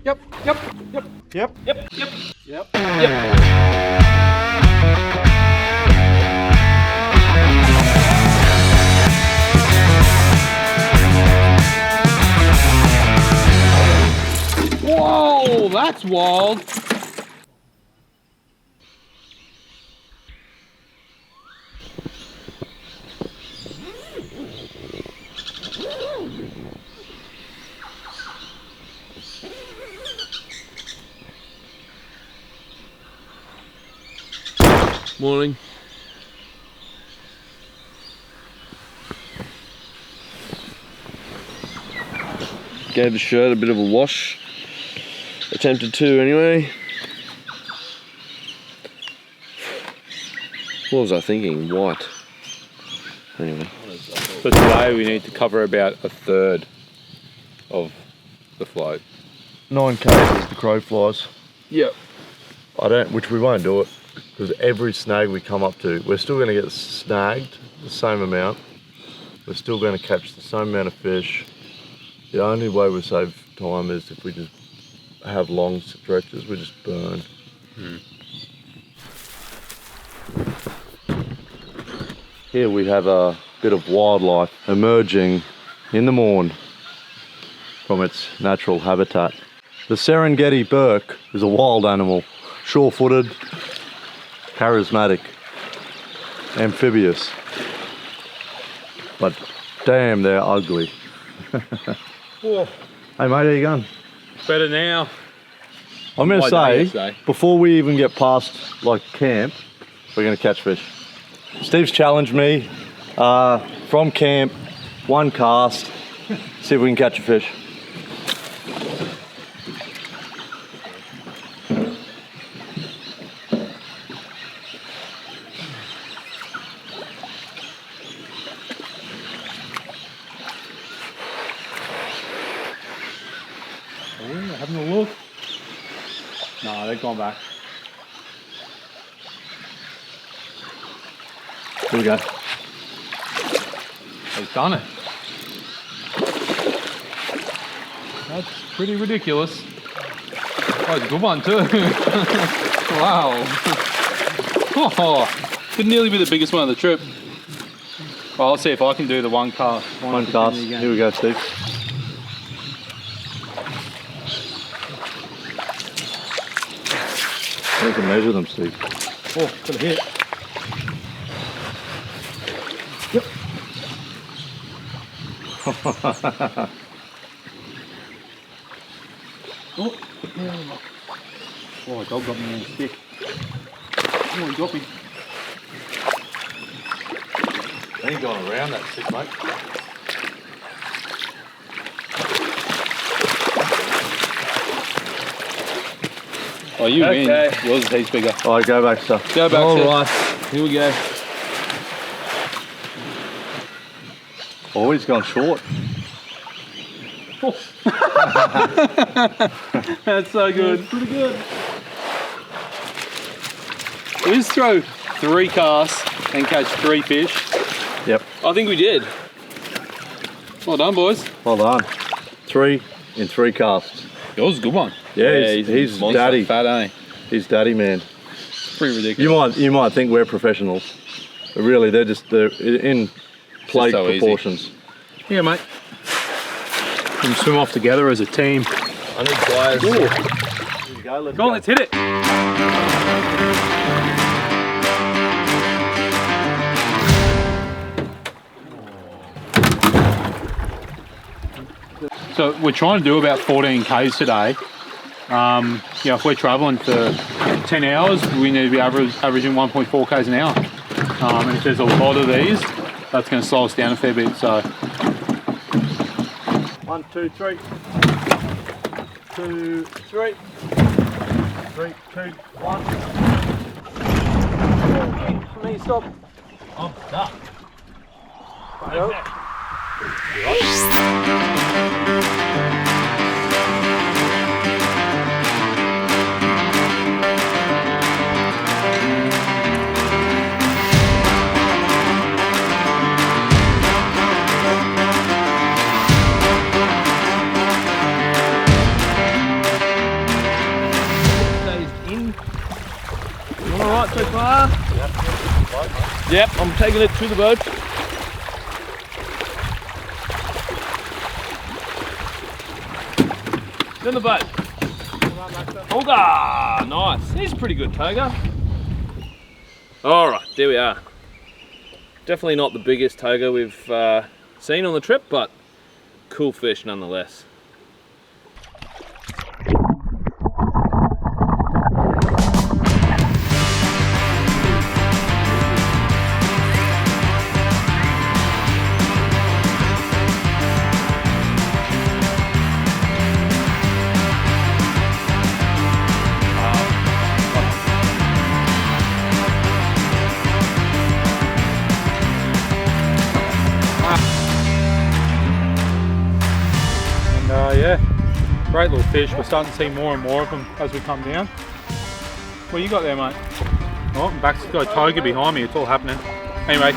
Yep. Yep. Whoa, that's wild. Morning. Gave the shirt a bit of a wash. Attempted to anyway. What was I thinking? White. Anyway. So today we need to cover about a third of the float. 9 k's as the crow flies. Yep. Which we won't do it, because every snag we come up to, we're still going to get snagged the same amount. We're still going to catch the same amount of fish. The only way we save time is if we just have long stretches, we just burn. Here we have a bit of wildlife emerging in the morn from its natural habitat. The Serengeti Burke is a wild animal, sure-footed, charismatic, amphibious, but damn, they're ugly. Whoa. Hey mate, how you going? Better now. I'm going to day say, yesterday. before we even get past like camp, we're going to catch fish. Steve's challenged me from camp, 1 cast, see if we can catch a fish. Having a look. No, they've gone back. Here we go. They've done it. That's pretty ridiculous. Oh, it's a good one too. Wow. Oh, could nearly be the biggest one of the trip. Well, I'll see if I can do the 1 cast. 1 cast. Here we go, Steve. We can measure them, Steve. Oh, got a hit. Yep. Oh, a dog got me on a stick. Oh, he got me. I ain't going around that stick, mate. Oh, you Okay. win. Yours is heaps bigger. All right, go back, sir. Go back, All sir. right. Here we go. Oh, he's gone short. That's so good. That's pretty good. We just throw 3 casts and catch 3 fish. Yep. I think we did. Well done, boys. Well done. 3 in 3 casts. Yours is a good one. Yeah, he's monster daddy. fat, eh? He's daddy, man. Pretty ridiculous. You might think we're professionals, but really they're in play so proportions. Yeah, mate. We can swim off together as a team. I need pliers. Here you go. Let's Go on, let's hit it. So we're trying to do about 14 Ks today. Yeah, if we're traveling for 10 hours, we need to be averaging 1.4 Ks an hour. And if there's a lot of these, that's going to slow us down a fair bit. So 1, 2, 3. 2, 3. 3, 2, 1. please stop. I'm stuck. all right so far? Yep, I'm taking it to the boat. In the boat. Ooga! Nice. He's a pretty good toga. Alright, there we are. Definitely not the biggest toga we've seen on the trip, but cool fish nonetheless. Yeah, great little fish. We're starting to see more and more of them as we come down. What you got there, mate? Oh, back's got a toga behind me. It's all happening. Anyway.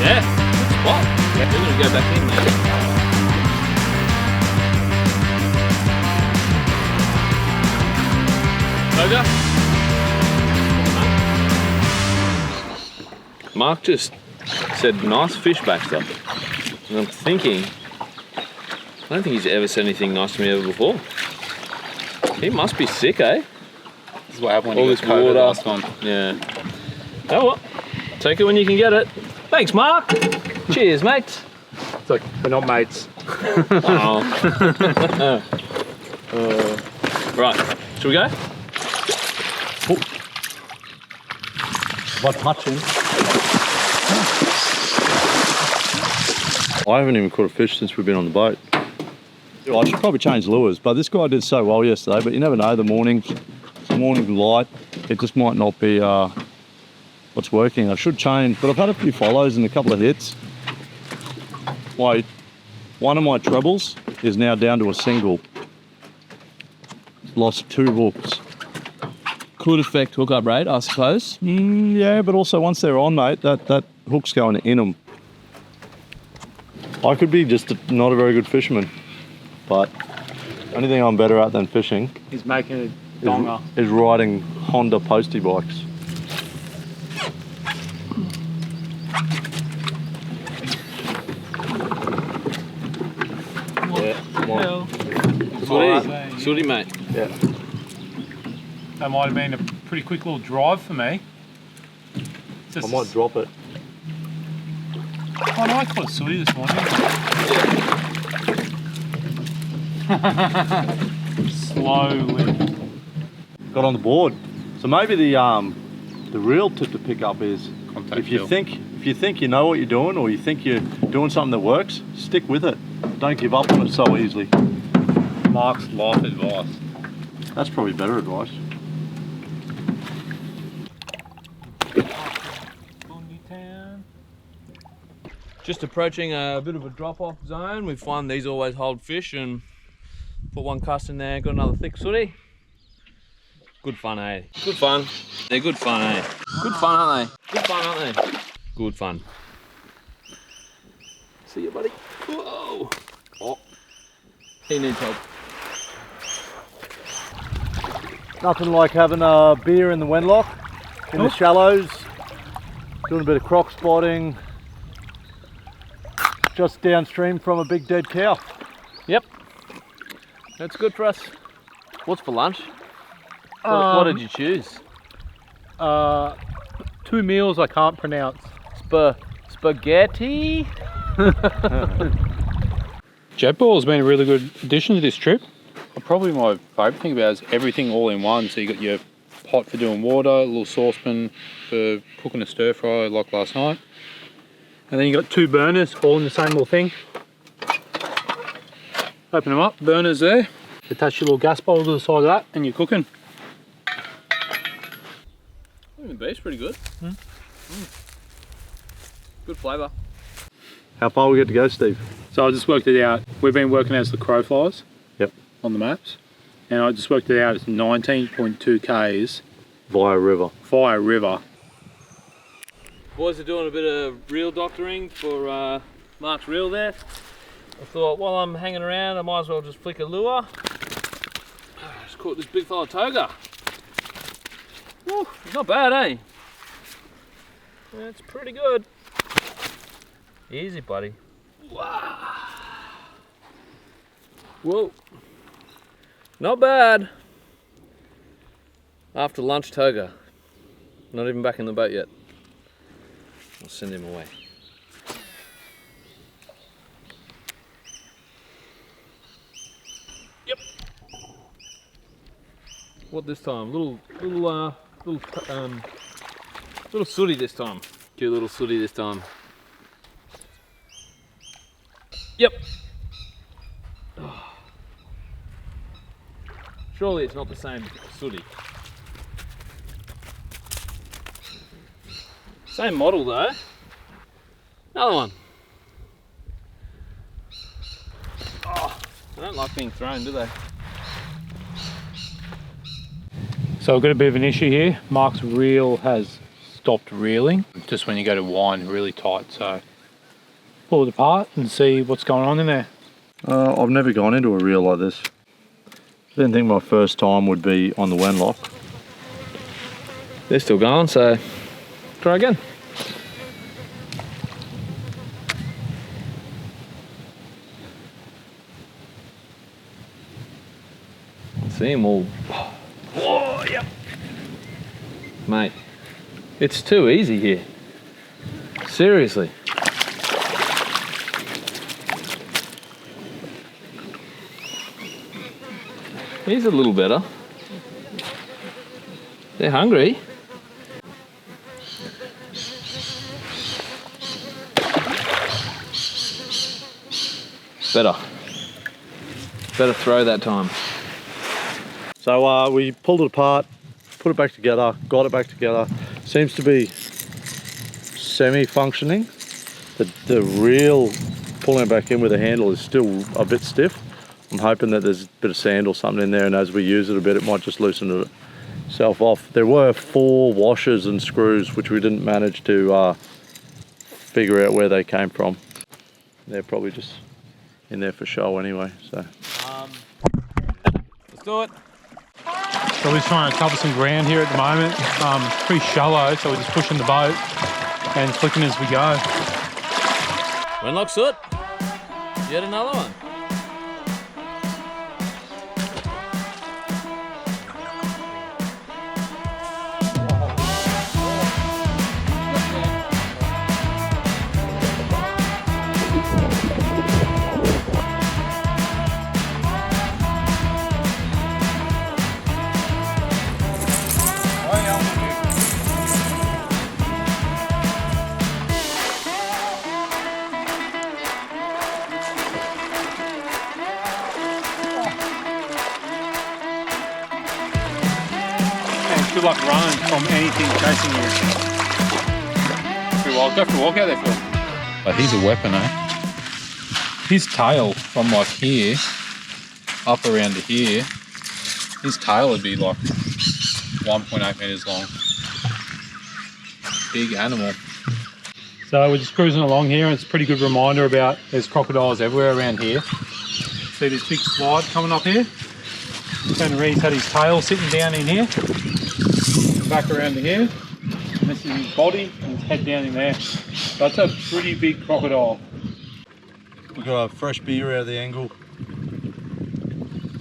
Yeah, good spot. Yeah, we're gonna go back in there. Toga? Mark just said nice fish Baxter. And I'm thinking, I don't think he's ever said anything nice to me ever before. He must be sick, eh? This is what happened when all you this got COVID water. last time. Yeah. Oh well, take it when you can get it. Thanks, Mark. Cheers, mate. It's like, we're not mates. Oh. Right, should we go? By touching. I haven't even caught a fish since we've been on the boat. I should probably change lures, but this guy did so well yesterday, but you never know, the morning light, it just might not be what's working. I should change, but I've had a few follows and a couple of hits. One of my trebles is now down to a single. Lost 2 hooks. Could affect hookup rate, I suppose. Yeah, but also once they're on, mate, that hook's going in them. I could be just not a very good fisherman, but only thing I'm better at than fishing He's making a donger. is riding Honda postie bikes. Yeah, come on. Sooty, mate. Yeah. That might have been a pretty quick little drive for me. I might drop it. Oh no, I caught a sooty this morning. Slowly. Got on the board. So maybe the real tip to pick up is Contact if you Phil. think you know what you're doing, or you think you're doing something that works, stick with it. Don't give up on it so easily. Mark's life advice. That's probably better advice. Just approaching a bit of a drop-off zone. We find these always hold fish and put one cast in there, got another thick sooty. Good fun, eh? Good fun. They're good fun, eh? Good fun, aren't they? Good fun, aren't they? Good fun. See you, buddy. Whoa. Oh. He needs help. Nothing like having a beer in the Wedlock, in the shallows, doing a bit of croc spotting, just downstream from a big dead cow. Yep. That's good for us. What's for lunch? What did you choose? 2 meals I can't pronounce. Spaghetti? Jet ball's been a really good addition to this trip. Probably my favourite thing about it is everything all in one. So you got your pot for doing water, a little saucepan for cooking a stir fry like last night. And then you got 2 burners all in the same little thing. Open them up, burners there. Attach your little gas bottle to the side of that and you're cooking. The beef's pretty good. Good flavour. How far we get to go, Steve? So I just worked it out. We've been working as the crow flies. Yep. On the maps. And I just worked it out. It's 19.2 Ks. Via river. Via river. Boys are doing a bit of reel doctoring for Mark's reel there. I thought while I'm hanging around I might as well just flick a lure. Just caught this big fella toga. Woo, not bad, eh? That's pretty good. Easy, buddy. Wow. Whoa. Not bad. After lunch toga. Not even back in the boat yet. I'll send him away. Yep. What this time? Little sooty this time. Cute little sooty this time. Yep. Oh. Surely it's not the same sooty. Same model though. Another one. Oh, they don't like being thrown, do they? So I've got a bit of an issue here. Mark's reel has stopped reeling just when you go to wind really tight. So pull it apart and see what's going on in there. I've never gone into a reel like this. Didn't think my first time would be on the Wedlock. They're still going, so try again. See them all. Oh, yep. Mate, it's too easy here. Seriously. He's a little better. They're hungry. Better. Better throw that time. So we pulled it apart, put it back together, got it back together. Seems to be semi-functioning. The reel pulling it back in with the handle is still a bit stiff. I'm hoping that there's a bit of sand or something in there, and as we use it a bit, it might just loosen itself off. There were 4 washers and screws, which we didn't manage to figure out where they came from. They're probably just in there for show anyway, so. Let's do it. So we're just trying to cover some ground here at the moment. It's pretty shallow, so we're just pushing the boat and flicking as we go. Wedlock soot. Yet another one. Good luck running from anything chasing you. Go for a walk out there, Phil. But he's a weapon, eh? His tail from like here, up around to here, his tail would be like 1.8 meters long. Big animal. So we're just cruising along here, and it's a pretty good reminder about there's crocodiles everywhere around here. See this big slide coming up here? Tony Reed's had his tail sitting down in here. Back around to here, and this is his body and his head down in there. That's a pretty big crocodile. We've got a fresh beer out of the angle,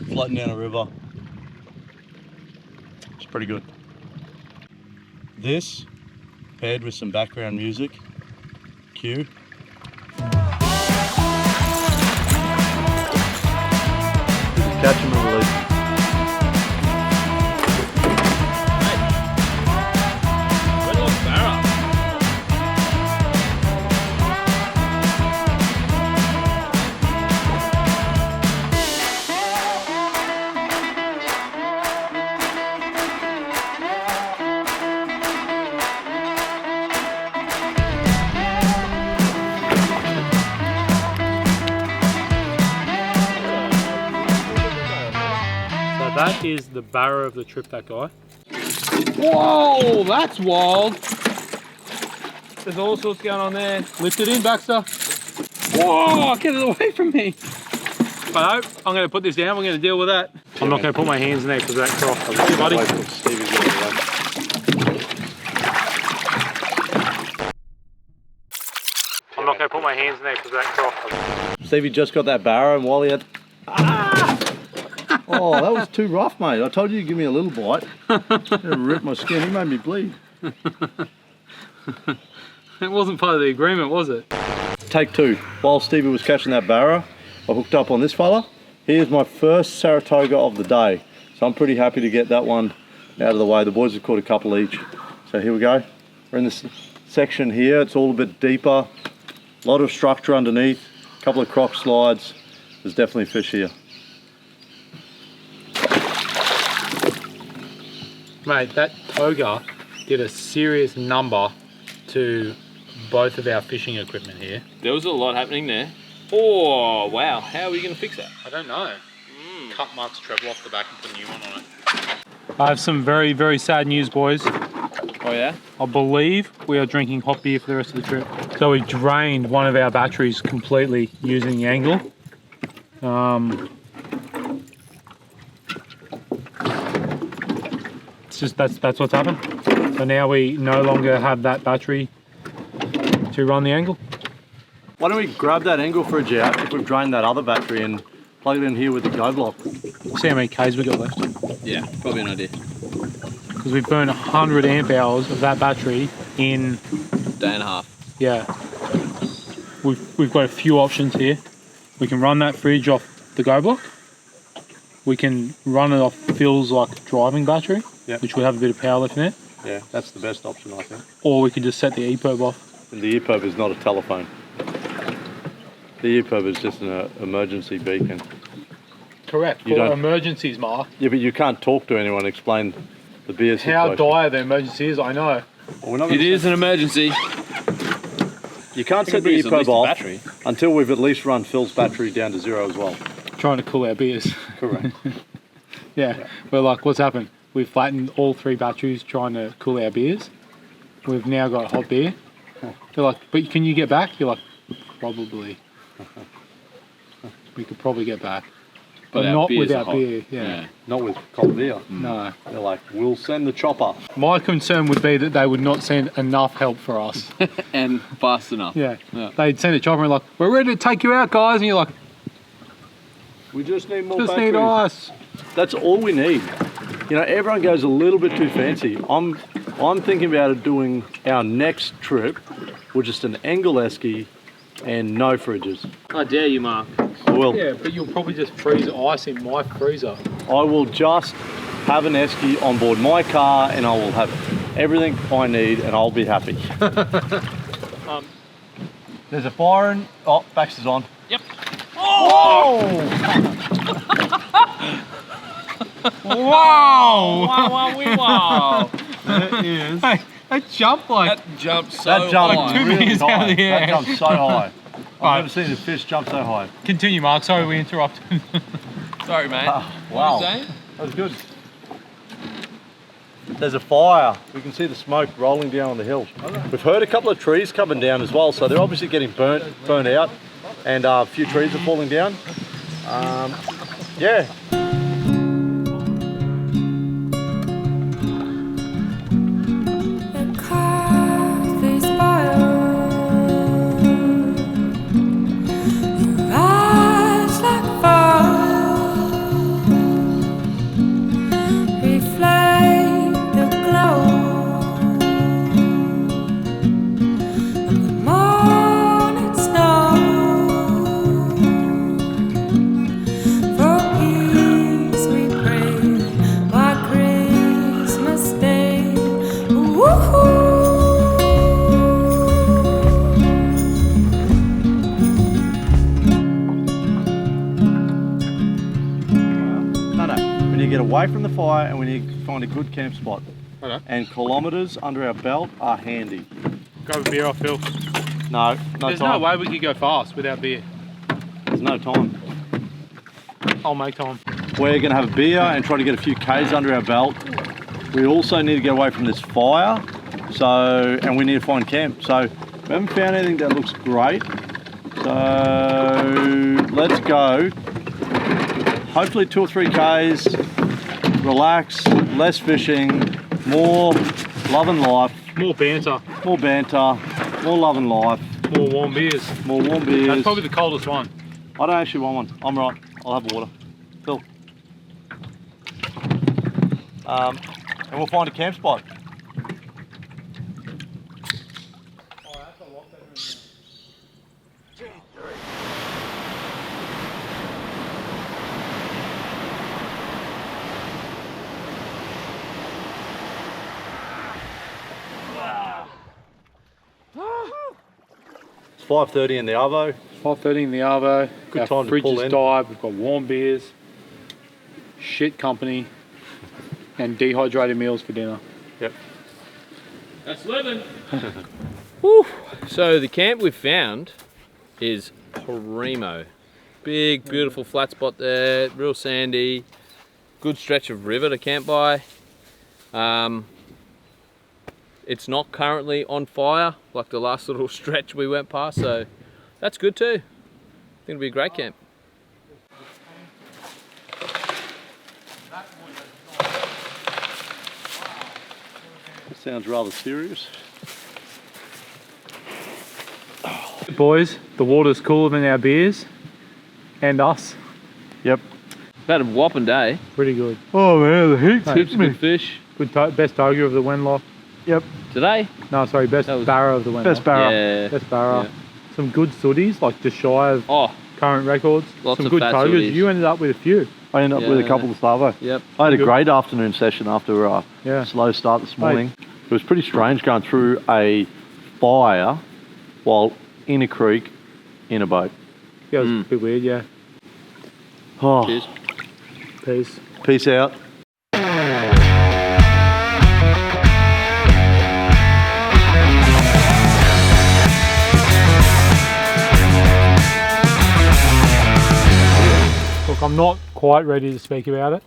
floating down a river. It's pretty good. This, paired with some background music, cue. Just catch them and release them. Barra. That is the Barra of the trip, that guy. Whoa, that's wild. There's all sorts going on there. Lift it in, Baxter. Whoa, get it away from me. But I'm going to put this down. We're going to deal with that. I'm not going to put my hands in there because of that croc. Hey, buddy. I'm not going to put my hands in there because of that croc. Stevie just got that Barra and while he had... Oh, that was too rough, mate. I told you to give me a little bite. It ripped my skin. He made me bleed. It wasn't part of the agreement, was it? Take two. While Stevie was catching that Barra, I hooked up on this fella. Here's my first Saratoga of the day. So I'm pretty happy to get that one out of the way. The boys have caught a couple each. So here we go. We're in this section here. It's all a bit deeper. A lot of structure underneath. A couple of Croc slides. There's definitely fish here. Mate, that toga did a serious number to both of our fishing equipment here. There was a lot happening there. Oh, wow. How are we going to fix that? I don't know. Cut Mark's treble off the back and put a new one on it. I have some very, very sad news, boys. Oh, yeah? I believe we are drinking hot beer for the rest of the trip. So we drained one of our batteries completely using the angle. It's just that's what's happened. So now we no longer have that battery to run the angle. Why don't we grab that angle fridge out if we've drained that other battery and plug it in here with the go block? See how many Ks we got left. Yeah, probably an idea. Because we've burned 100 amp hours of that battery in... Day and a half. Yeah. We've got a few options here. We can run that fridge off the go block. We can run it off Phil's like driving battery, which will have a bit of power left in it. Yeah, that's the best option, I think. Or we could just set the EPIRB off. And the EPIRB is not a telephone. The EPIRB is just an emergency beacon. Correct, for emergencies, Mark. Yeah, but you can't talk to anyone, explain the beer situation. How dire the emergency is, I know. Well, it is an emergency. You can't set the EPIRB off until we've at least run Phil's battery down to 0 as well. Trying to cool our beers. Correct. Yeah, we're like, what's happened? We've flattened all 3 batteries trying to cool our beers. We've now got hot beer. They're like, but can you get back? You're like, probably. We could probably get back. But not without beer, yeah. Not with cold beer. No. They're like, we'll send the chopper. My concern would be that they would not send enough help for us. And fast enough. Yeah. They'd send a chopper and like, we're ready to take you out, guys. And you're like, we just need more just batteries. need ice. That's all we need. You know, everyone goes a little bit too fancy. I'm thinking about doing our next trip with just an angle esky and no fridges. I dare you, Mark. I will. Yeah, but you'll probably just freeze ice in my freezer. I will just have an esky on board my car and I will have everything I need and I'll be happy. There's a fire in... Oh, Baxter's on. Yep. Oh! Wow! Wow! There is. Hey, that jumped like... That jumped so That jumped high. 2 really meters high. out of the air. That jumped so high. I've Right. never seen a fish jump so high. Continue, Mark. Sorry we interrupted. Sorry, mate. Wow. What were you saying? That was good. There's a fire. We can see the smoke rolling down on the hill. We've heard a couple of trees coming down as well, so they're obviously getting burnt out, and a few trees are falling down. Yeah. Away from the fire and we need to find a good camp spot. Okay. And kilometres under our belt are handy. Grab a beer off Phil. No There's time. no way we could go fast without beer. There's no time. I'll make time. We're going to have a beer and try to get a few Ks under our belt. We also need to get away from this fire, and we need to find camp. So we haven't found anything that looks great. So let's go. Hopefully 2 or 3 Ks, relax, less fishing, more love and life. More banter. More banter, more love and life. More warm beers. More warm beers. That's probably the coldest one. I don't actually want one. I'm right. I'll have water. Phil. And we'll find a camp spot. It's 5:30 in the Arvo. 5:30 in the Arvo. Good Our time to fridge pull is in. dived. We've got warm beers, shit company, and dehydrated meals for dinner. Yep. That's living. Woo. So the camp we've found is primo. Big, beautiful flat spot there, real sandy, good stretch of river to camp by. It's not currently on fire like the last little stretch we went past, so that's good too. I think it'll be a great camp. That sounds rather serious. Boys, the water's cooler than our beers and us. Yep. Had a whopping day. Pretty good. Oh man, the heat's Heaps of good fish. Good best tiger of the Wenlock. Yep. Today? No, sorry, best That was- Barra of the Wenlock. Best Barra. Yeah. Best Barra. Yeah. Some good sooties, like just shy of Oh, current records. Lots Some of good fat tigers. sooties. You ended up with a few. I ended up with a couple of Savo. yep. I had a Good. great afternoon session after a Yeah. slow start this morning. It was pretty strange going through a fire while in a creek in a boat. Yeah, it was a bit weird, yeah. Oh, Cheers. Peace. peace out. Look, I'm not quite ready to speak about it.